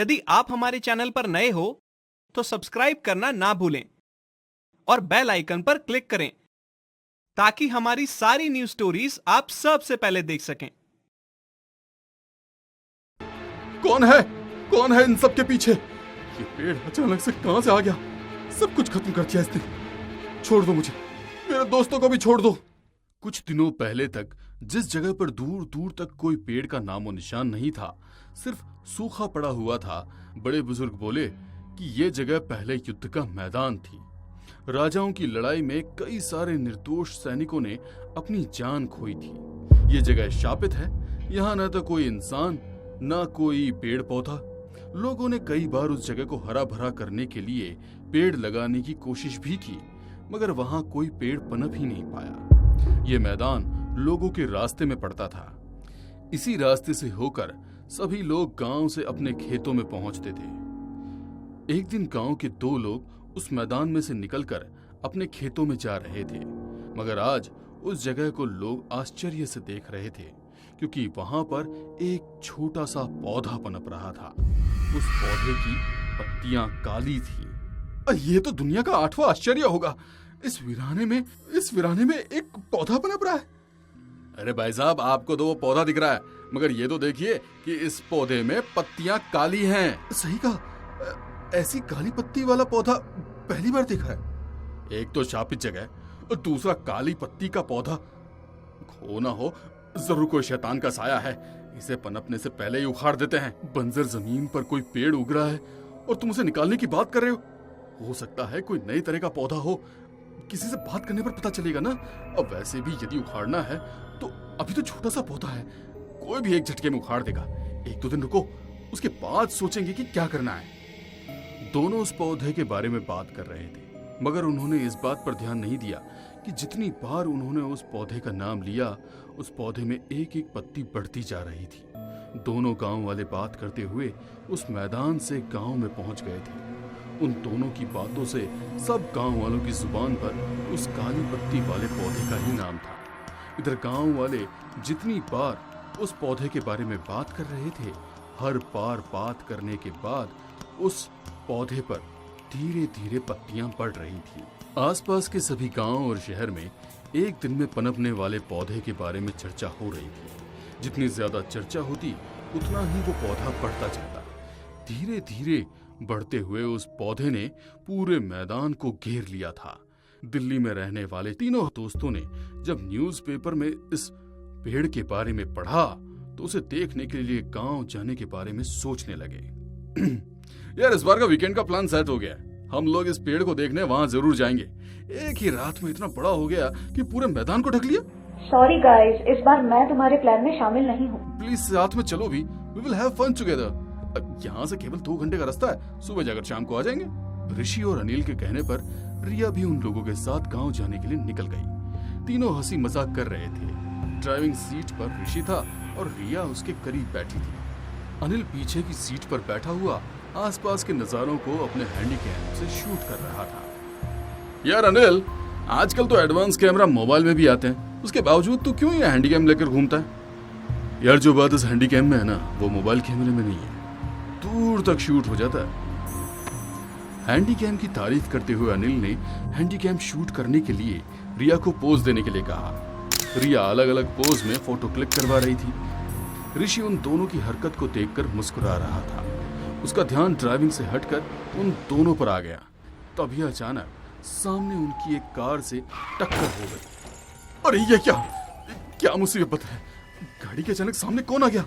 यदि आप हमारे चैनल पर नए हो तो सब्सक्राइब करना ना भूलें और बेल आइकन पर क्लिक करें ताकि हमारी सारी न्यूज स्टोरीज आप सबसे पहले देख सकें। कौन है? कौन है इन सब के पीछे? ये पेड़ अचानक से कहां से आ गया? सब कुछ खत्म कर दिया इसने। छोड़ दो मुझे, मेरे दोस्तों को भी छोड़ दो। कुछ दिनों पहले तक जिस जगह पर दूर दूर तक कोई पेड़ का नामो निशान नहीं था, सिर्फ सूखा पड़ा हुआ था, बड़े बुजुर्ग बोले कि ये जगह पहले युद्ध का मैदान थी। राजाओं की लड़ाई में कई सारे निर्दोष सैनिकों ने अपनी जान खोई थी। ये जगह शापित है, यहाँ न तो कोई इंसान न कोई पेड़ पौधा। लोगों ने कई बार उस जगह को हरा भरा करने के लिए पेड़ लगाने की कोशिश भी की, मगर वहां कोई पेड़ पनप ही नहीं पाया। ये मैदान लोगों के रास्ते में पड़ता था। इसी रास्ते से होकर सभी लोग गांव से अपने खेतों में पहुंचते थे। एक दिन गांव के दो लोग उस मैदान में से निकलकर अपने खेतों में जा रहे थे, मगर आज उस जगह को लोग आश्चर्य से देख रहे थे क्योंकि वहां पर एक छोटा सा पौधा पनप रहा था। उस पौधे की पत्तियां काली थी। ये तो दुनिया का 8वां आश्चर्य होगा। इस वीराने में एक पौधा पनप रहा है। अरे भाई साहब, आपको तो वो पौधा दिख रहा है, मगर ये तो देखिए कि इस पौधे में पत्तियां काली हैं। सही कहा, ऐसी काली पत्ती वाला पौधा पहली बार देखा है। एक तो शापित जगह और दूसरा काली पत्ती का पौधा। हो ना हो जरूर कोई शैतान का साया है। इसे पनपने से पहले ही उखाड़ देते हैं। बंजर जमीन पर कोई पेड़ उग रहा है और तुम उसे निकालने की बात कर रहे हो सकता है कोई नई तरह का पौधा हो। किसी से बात करने पर पता चलेगा ना। अब वैसे भी यदि उखाड़ना है तो अभी तो छोटा सा पौधा है, कोई भी एक झटके में उखाड़ देगा। 1-2 दिन रुको, उसके बाद सोचेंगे कि क्या करना है। दोनों उस पौधे के बारे में बात कर रहे थे, मगर उन्होंने इस बात पर ध्यान नहीं दिया कि जितनी बार उन्होंने उस पौधे का नाम लिया, उस पौधे में एक एक पत्ती बढ़ती जा रही थी। दोनों गांव वाले बात करते हुए उस मैदान से गांव में पहुंच गए थे। उन दोनों की बातों से सब गांव वालों की जुबान पर उस काली पत्ती वाले पौधे का ही नाम था। इधर गांव वाले जितनी बार उस पौधे के बारे में बात कर रहे थे, हर बार बात करने के बाद उस पौधे पर धीरे धीरे पत्तियां पड़ रही थी। आसपास के सभी गांव और शहर में एक दिन में पनपने वाले पौधे के बारे में चर्चा हो रही थी। जितनी ज्यादा चर्चा होती उतना ही वो पौधा बढ़ता जाता। धीरे धीरे बढ़ते हुए उस पौधे ने पूरे मैदान को घेर लिया था। दिल्ली में रहने वाले तीनों दोस्तों ने जब न्यूज़पेपर में इस पेड़ के बारे में पढ़ा तो उसे देखने के लिए गांव जाने के बारे में सोचने लगे। यार, इस बार का वीकेंड का प्लान सेट हो गया है। हम लोग इस पेड़ को देखने वहाँ जरूर जाएंगे। एक ही रात में इतना बड़ा हो गया कि पूरे मैदान को ढक लिया। सॉरी गाइस, इस बार मैं तुम्हारे प्लान में शामिल नहीं हूँ। प्लीज साथ में चलो भी। We will have fun together. यहाँ से केवल 2 घंटे का रास्ता है, सुबह जाकर शाम को आ जाएंगे। ऋषि और अनिल के कहने पर रिया भी उन लोगों के साथ गाँव जाने के लिए निकल गई। तीनों हंसी मजाक कर रहे थे। ड्राइविंग सीट पर ऋषि था और रिया उसके करीब बैठी थी। अनिल पीछे की सीट पर बैठा हुआ आसपास के नजारों को अपने हैंडीकैम से शूट कर रहा था। यार अनिल, आजकल तो एडवांस कैमरा मोबाइल में भी आते हैं, उसके बावजूद तू क्यों ये हैंडीकैम लेकर घूमता है? यार, जो बात इस हैंडीकैम में है ना, वो मोबाइल कैमरे में नहीं है। दूर तक शूट हो जाता है। हैंडीकैम की तारीफ करते हुए अनिल ने हैंडीकैम शूट करने के लिए रिया को पोज देने के लिए कहा। रिया अलग अलग पोज में फोटो क्लिक करवा रही थी। ऋषि उन दोनों की हरकत को देखकर मुस्कुरा रहा था। उसका ध्यान ड्राइविंग से हटकर उन दोनों पर आ गया। तभी अचानक सामने उनकी एक कार से टक्कर हो गई। अरे ये क्या मुसीबत है? गाड़ी के अचानक सामने कौन आ गया?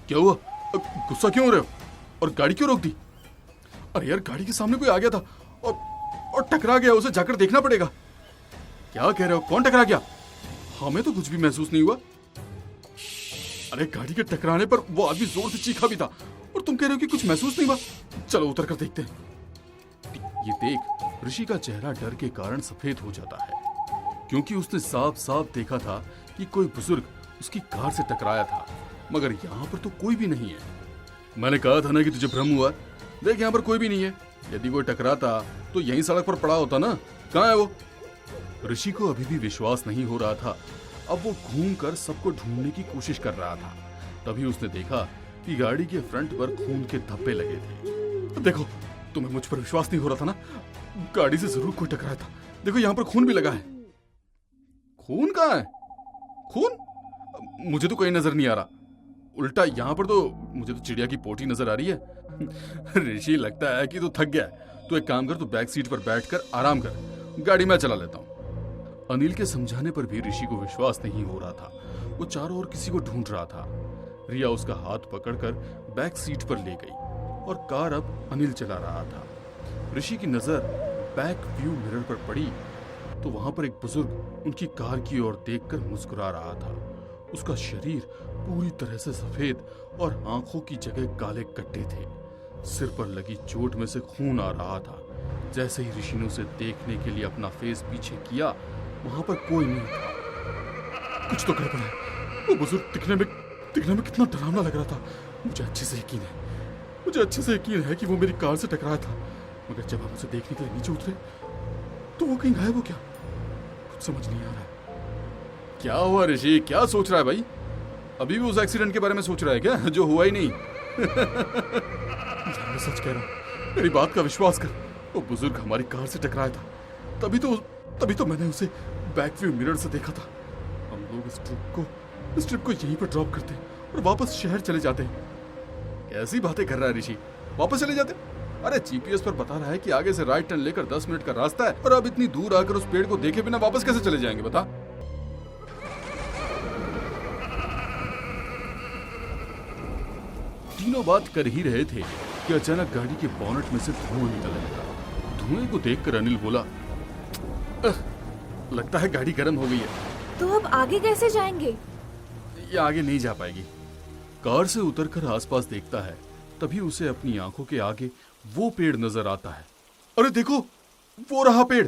क्या हुआ? गुस्सा क्यों हो रहे हो? और गाड़ी क्यों रोक दी? अरे यार, गाड़ी के सामने कोई आ गया था और टकरा गया। उसे जाकर देखना पड़ेगा। क्या कह रहे हो? कौन टकरा गया? हमें तो कुछ भी महसूस नहीं हुआ। अरे, गाड़ी के टकराने पर वो आदमी जोर से चीखा भी था और तुम कह रहे हो कि कुछ महसूस नहीं हुआ। चलो उतर कर देखते हैं। ये देख ऋषि का चेहरा डर के कारण सफेद हो जाता है, क्योंकि उसने साफ साफ देखा था कि कोई बुजुर्ग उसकी कार से टकराया था, मगर यहाँ पर तो कोई भी नहीं है। मैंने कहा था ना कि तुझे भ्रम हुआ। देख, यहाँ पर कोई भी नहीं है। यदि कोई टकराता तो यहीं सड़क पर पड़ा होता ना। कहाँ है वो? ऋषि को अभी भी विश्वास नहीं हो रहा था। अब वो घूमकर सबको ढूंढने की कोशिश कर रहा था। तभी उसने देखा कि गाड़ी के फ्रंट पर खून के धब्बे लगे थे। देखो, तुम्हें मुझ पर विश्वास नहीं हो रहा था ना? गाड़ी से जरूर कोई टकराया था। देखो, यहाँ पर खून भी लगा है। खून कहाँ है? खून? मुझे तो कहीं नजर नहीं आ रहा। उल्टा यहाँ पर तो मुझे तो चिड़िया की पोटी नजर आ रही है। ऋषि, लगता है कि तू थक गया है। तो एक काम कर, तू बैक सीट पर बैठकर आराम कर, गाड़ी मैं चला लेता हूँ। अनिल के समझाने पर भी ऋषि को विश्वास नहीं हो रहा था। वो चारों ओर किसी को ढूंढ रहा था। रिया उसका हाथ पकड़कर बैक सीट पर ले गई और कार अब अनिल चला रहा था। ऋषि की नजर बैक व्यू मिरर पर पड़ी तो वहां पर एक बुजुर्ग उनकी कार की ओर देखकर मुस्कुरा रहा था। उसका शरीर पूरी तरह से सफेद और आंखों की जगह काले गड्ढे थे। सिर पर लगी चोट में से खून आ रहा था। जैसे ही ऋषि ने उसे देखने के लिए अपना फेस पीछे किया, वहां पर कोई नहीं था। कुछ तो गड़बड़ है। वो बुजुर्ग दिखने में कितना डरावना लग रहा था। मुझे अच्छे से यकीन है कि वो मेरी कार से टकराया था। मगर जब हम उसे देखने के लिए नीचे उतरे तो वो कहीं गायब हो गया। कुछ समझ नहीं आ रहा है। क्या हुआ ऋषि? क्या सोच रहा है भाई? अभी भी उस एक्सीडेंट के बारे में सोच रहा है क्या, जो हुआ ही नहीं? मैं सच कह रहा हूँ, मेरी बात का विश्वास कर। वो बुजुर्ग हमारी कार से टकराया था। तभी तो मैंने उसे बैक व्यू मिरर से देखा था। हम लोग इस ट्रिप को यहीं पर ड्रॉप करते और वापस शहर चले जाते। कैसी बातें कर रहा है ऋषि? वापस चले जाते? अरे जीपीएस पर बता रहा है कि आगे से राइट टर्न लेकर 10 मिनट का रास्ता है, और अब इतनी दूर आकर उस पेड़ को देखे बिना वापस कैसे चले जाएंगे बता? तीनों बात कर ही रहे थे कि अचानक गाड़ी के बोनट में से धुआं निकलने लगा। धुएं को देखकर अनिल बोला, लगता है गाड़ी गर्म हो गई है। तो अब आगे कैसे जाएंगे? ये आगे नहीं जा पाएगी। कार से उतरकर आसपास देखता है, तभी उसे अपनी आंखों के आगे वो पेड़ नजर आता है। अरे देखो, वो रहा पेड़,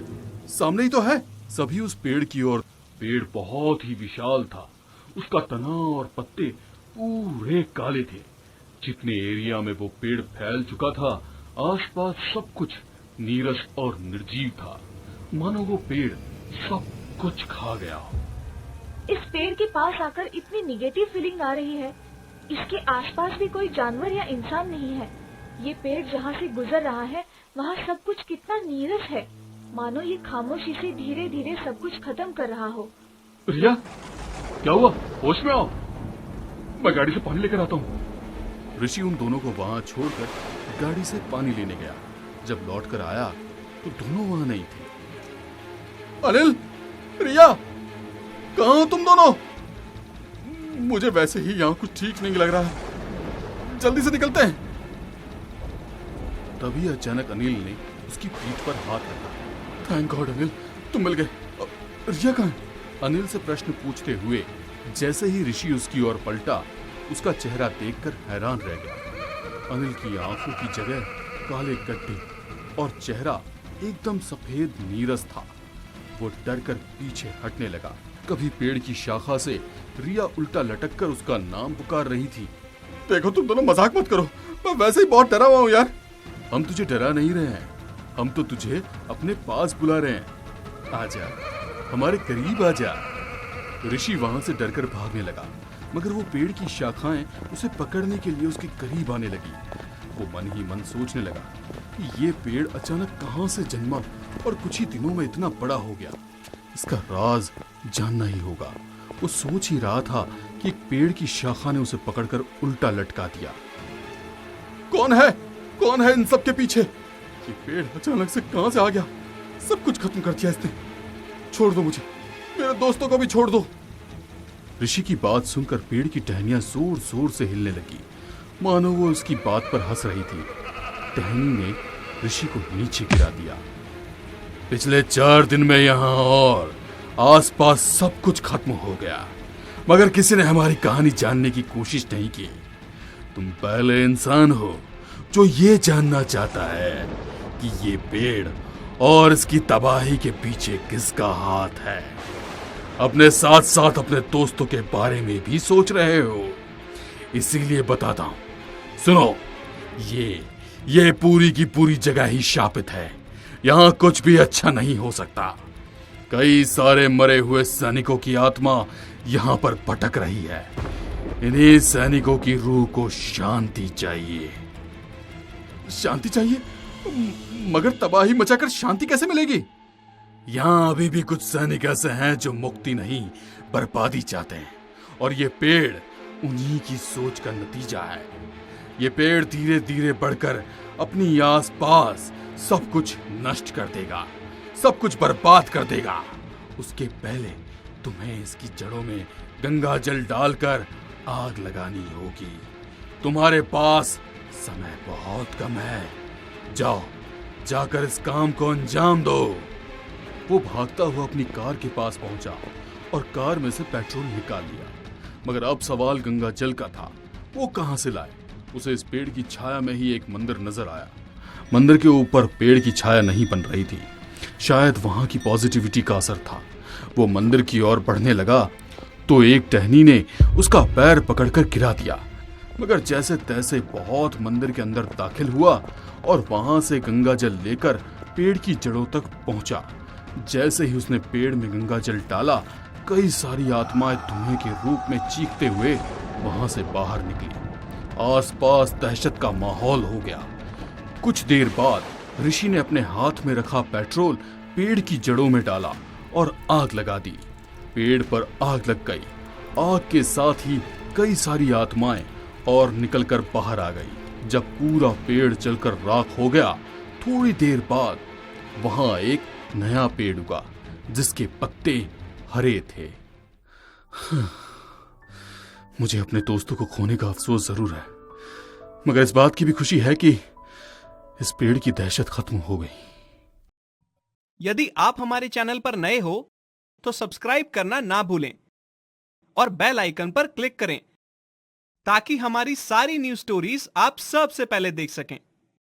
सामने ही तो है। सभी उस पेड़ की ओर। पेड़ बहुत ही विशाल था। उसका तना और पत्ते पूरे काले थे। जितने एरिया में वो पेड़ फैल चुका था, आसपास सब कुछ नीरस और निर्जीव था, मानो वो पेड़ सब कुछ खा गया हो। इस पेड़ के पास आकर इतनी निगेटिव फीलिंग आ रही है। इसके आसपास भी कोई जानवर या इंसान नहीं है। ये पेड़ जहाँ से गुजर रहा है, वहाँ सब कुछ कितना नीरस है, मानो ये खामोशी से धीरे धीरे सब कुछ खत्म कर रहा हो। रिया, क्या हुआ? होश में आओ, मैं गाड़ी से पानी लेकर आता हूँ। ऋषि उन दोनों को वहां छोड़कर गाड़ी से पानी लेने गया। जब लौट कर आया तो दोनों वहां नहीं थे। अनिल, रिया, कहाँ हो तुम दोनों? मुझे वैसे ही यहाँ कुछ ठीक नहीं लग रहा है, जल्दी से निकलते हैं। तभी अचानक अनिल ने उसकी पीठ पर हाथ रखा। थैंक गॉड अनिल, तुम मिल गए। रिया कहाँ है? अनिल से प्रश्न पूछते हुए जैसे ही ऋषि उसकी ओर पलटा, उसका चेहरा देखकर हैरान रह गया। अनिल की आंखों की जगह काले गड्ढे और चेहरा एकदम सफेद नीरस था। वो डरकर पीछे हटने लगा। कभी पेड़ की शाखा से रिया उल्टा लटककर उसका नाम पुकार रही थी। देखो, तुम दोनों मजाक मत करो, मैं वैसे ही बहुत डरा हुआ हूँ यार। हम तुझे डरा नहीं रहे हैं, हम तो तुझे अपने पास बुला रहे हैं। आजा, हमारे करीब आजा। ऋषि वहां से डरकर भागने लगा, मगर वो पेड़ की शाखाएं उसे पकड़ने के लिए उसके करीब आने लगी। वो मन ही मन सोचने लगा कि ये पेड़ अचानक कहां से जन्मा और कुछ ही दिनों में इतना बड़ा हो गया। इसका राज जानना ही होगा। वो सोच ही रहा था कि एक पेड़ की शाखा ने उसे पकड़कर उल्टा लटका दिया। कौन है इन सब के पीछे? ये पेड़ अचानक से कहां से आ गया? सब कुछ खत्म कर दिया इसने। छोड़ दो मुझे, मेरे दोस्तों को भी छोड़ दो। ऋषि की बात सुनकर पेड़ की टहनियां जोर जोर से हिलने लगी, मानो वो उसकी बात पर हंस रही थी। टहनी ने ऋषि को नीचे गिरा दिया। पिछले 4 दिन में यहाँ और आसपास सब कुछ खत्म हो गया, मगर किसी ने हमारी कहानी जानने की कोशिश नहीं की। तुम पहले इंसान हो जो ये जानना चाहता है कि ये पेड़ और इसकी तबाही के पीछे किसका हाथ है। अपने साथ साथ अपने दोस्तों के बारे में भी सोच रहे हो, इसीलिए बताता हूं। सुनो, ये पूरी की पूरी जगह ही शापित है। यहाँ कुछ भी अच्छा नहीं हो सकता। कई सारे मरे हुए सैनिकों की आत्मा यहाँ पर भटक रही है। इन्हीं सैनिकों की रूह को शांति चाहिए। शांति चाहिए? मगर तबाही मचाकर शांति कैसे मिलेगी? यहाँ अभी भी कुछ सैनिक ऐसे हैं जो मुक्ति नहीं बर्बादी चाहते हैं, और ये पेड़ उन्हीं की सोच का नतीजा है। ये पेड़ धीरे धीरे बढ़कर अपनी आसपास सब कुछ नष्ट कर देगा, सब कुछ बर्बाद कर देगा। उसके पहले तुम्हें इसकी जड़ों में गंगा जल डालकर आग लगानी होगी। तुम्हारे पास समय बहुत कम है। जाओ, जाकर इस काम को अंजाम दो। वो भागता हुआ अपनी कार के पास पहुंचा और कार में से पेट्रोल निकाल लिया। मगर अब सवाल गंगा जल का था, वो कहां से लाए? उसे इस पेड़ की छाया में ही एक मंदिर नजर आया। मंदिर के ऊपर पेड़ की छाया नहीं बन रही थी, शायद वहां की पॉजिटिविटी का असर था। वो मंदिर की ओर बढ़ने लगा तो एक टहनी ने उसका पैर पकड़कर गिरा दिया। मगर जैसे तैसे बहुत मंदिर के अंदर दाखिल हुआ और वहां से गंगा जल लेकर पेड़ की जड़ों तक पहुंचा। जैसे ही उसने पेड़ में गंगा जल डाला, कई सारी आत्माएं धुएं के रूप में चीखते हुए वहां से बाहर निकली। आसपास दहशत का माहौल हो गया। कुछ देर बाद ऋषि ने अपने हाथ में रखा पेट्रोल पेड़ की जड़ों में डाला और आग लगा दी। पेड़ पर आग लग गई। आग के साथ ही कई सारी आत्माएं और निकलकर बाहर आ गई। जब पूरा पेड़ जलकर राख हो गया, थोड़ी देर बाद वहां एक नया पेड़ उगा जिसके पत्ते हरे थे। मुझे अपने दोस्तों को खोने का अफसोस जरूर है, मगर इस बात की भी खुशी है कि इस पेड़ की दहशत खत्म हो गई। यदि आप हमारे चैनल पर नए हो तो सब्सक्राइब करना ना भूलें और बेल आइकन पर क्लिक करें ताकि हमारी सारी न्यूज स्टोरीज आप सबसे पहले देख सकें।